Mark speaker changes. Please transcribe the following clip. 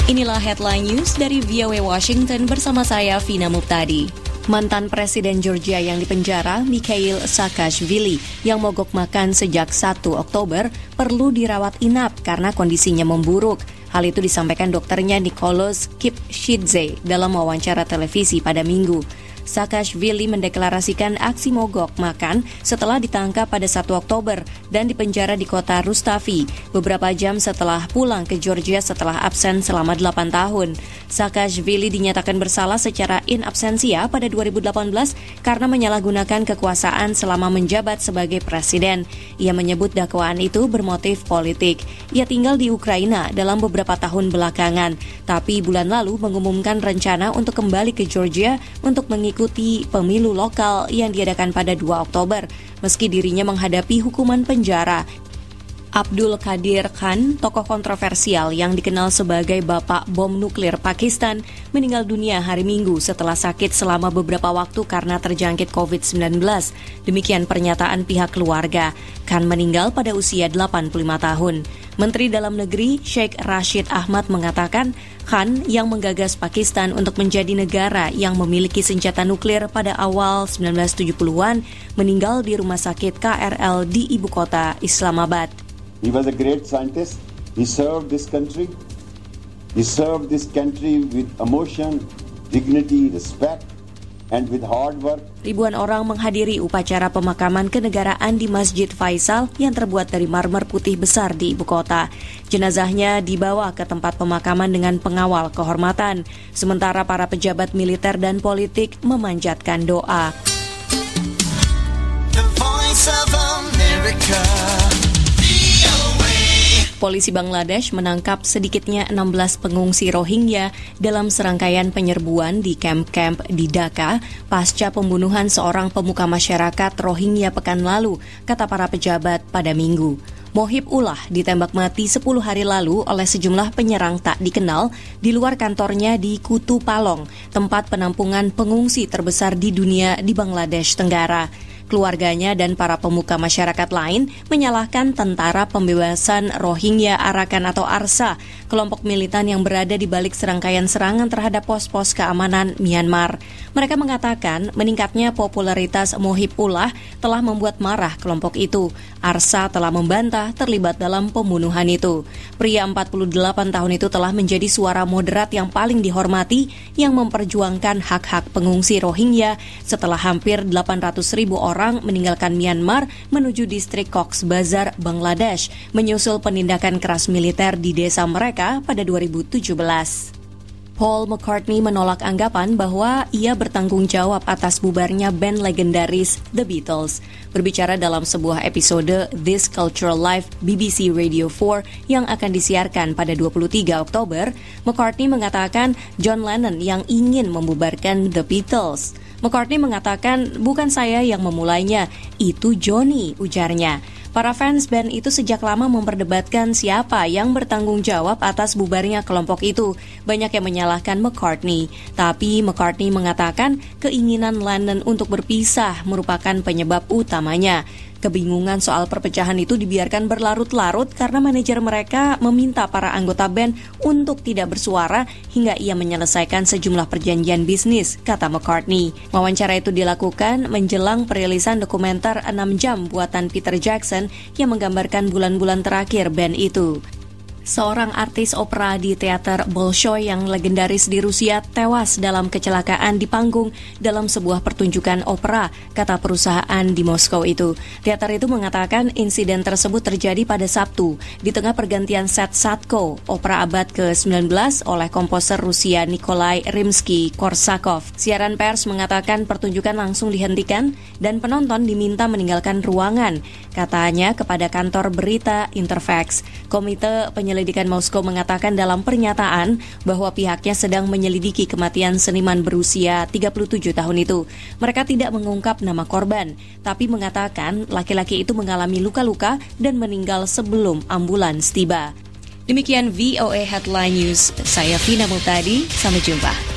Speaker 1: Inilah headline news dari VOA Washington bersama saya, Vina Muptadi. Mantan Presiden Georgia yang dipenjara, Mikhail Saakashvili, yang mogok makan sejak 1 Oktober, perlu dirawat inap karena kondisinya memburuk. Hal itu disampaikan dokternya Nicholas Kipchidze dalam wawancara televisi pada Minggu. Saakashvili mendeklarasikan aksi mogok makan setelah ditangkap pada 1 Oktober dan dipenjara di kota Rustavi beberapa jam setelah pulang ke Georgia setelah absen selama 8 tahun. Saakashvili dinyatakan bersalah secara in absentia pada 2018 karena menyalahgunakan kekuasaan selama menjabat sebagai presiden. Ia menyebut dakwaan itu bermotif politik. Ia tinggal di Ukraina dalam beberapa tahun belakangan, tapi bulan lalu mengumumkan rencana untuk kembali ke Georgia untuk mengikuti pemilu lokal yang diadakan pada 2 Oktober, meski dirinya menghadapi hukuman penjara. Abdul Qadir Khan, tokoh kontroversial yang dikenal sebagai bapak bom nuklir Pakistan, meninggal dunia hari Minggu setelah sakit selama beberapa waktu karena terjangkit COVID-19. Demikian pernyataan pihak keluarga. Khan meninggal pada usia 85 tahun. Menteri Dalam Negeri Sheikh Rashid Ahmad mengatakan Khan yang menggagas Pakistan untuk menjadi negara yang memiliki senjata nuklir pada awal 1970-an meninggal di rumah sakit KRL di ibu kota Islamabad.
Speaker 2: He was a great scientist. He served this country. He served this country with emotion, dignity, respect, and with hard work.
Speaker 1: Ribuan orang menghadiri upacara pemakaman kenegaraan di Masjid Faisal yang terbuat dari marmer putih besar di ibu kota. Jenazahnya dibawa ke tempat pemakaman dengan pengawal kehormatan, sementara para pejabat militer dan politik memanjatkan doa. The Voice of America. Polisi Bangladesh menangkap sedikitnya 16 pengungsi Rohingya dalam serangkaian penyerbuan di kamp-kamp di Dhaka pasca pembunuhan seorang pemuka masyarakat Rohingya pekan lalu, kata para pejabat pada Minggu. Mohib Ullah ditembak mati 10 hari lalu oleh sejumlah penyerang tak dikenal di luar kantornya di Kutu Palong, tempat penampungan pengungsi terbesar di dunia di Bangladesh Tenggara. Keluarganya dan para pemuka masyarakat lain menyalahkan Tentara Pembebasan Rohingya Arakan atau ARSA, kelompok militan yang berada di balik serangkaian serangan terhadap pos-pos keamanan Myanmar. Mereka mengatakan meningkatnya popularitas Mohib Ullah telah membuat marah kelompok itu. ARSA telah membantah terlibat dalam pembunuhan itu. Pria 48 tahun itu telah menjadi suara moderat yang paling dihormati yang memperjuangkan hak-hak pengungsi Rohingya setelah hampir 800.000 orang meninggalkan Myanmar menuju distrik Cox's Bazar, Bangladesh, menyusul penindakan keras militer di desa mereka pada 2017. Paul McCartney menolak anggapan bahwa ia bertanggung jawab atas bubarnya band legendaris The Beatles. Berbicara dalam sebuah episode This Cultural Life BBC Radio 4 yang akan disiarkan pada 23 Oktober, McCartney mengatakan John Lennon yang ingin membubarkan The Beatles. McCartney mengatakan, bukan saya yang memulainya, itu Johnny, ujarnya. Para fans band itu sejak lama memperdebatkan siapa yang bertanggung jawab atas bubarnya kelompok itu. Banyak yang menyalahkan McCartney. Tapi McCartney mengatakan keinginan Lennon untuk berpisah merupakan penyebab utamanya. Kebingungan soal perpecahan itu dibiarkan berlarut-larut karena manajer mereka meminta para anggota band untuk tidak bersuara hingga ia menyelesaikan sejumlah perjanjian bisnis, kata McCartney. Wawancara itu dilakukan menjelang perilisan dokumenter 6 jam buatan Peter Jackson yang menggambarkan bulan-bulan terakhir band itu. Seorang artis opera di teater Bolshoi yang legendaris di Rusia tewas dalam kecelakaan di panggung dalam sebuah pertunjukan opera, kata perusahaan di Moskow itu. Teater itu mengatakan insiden tersebut terjadi pada Sabtu di tengah pergantian set Sadko, opera abad ke-19 oleh komposer Rusia Nikolai Rimsky-Korsakov. Siaran pers mengatakan pertunjukan langsung dihentikan dan penonton diminta meninggalkan ruangan, katanya kepada kantor berita Interfax. Komite Penyelidikan Moskow mengatakan dalam pernyataan bahwa pihaknya sedang menyelidiki kematian seniman berusia 37 tahun itu. Mereka tidak mengungkap nama korban, tapi mengatakan laki-laki itu mengalami luka-luka dan meninggal sebelum ambulans tiba. Demikian VOA Headline News. Saya Vina Muptadi, sampai jumpa.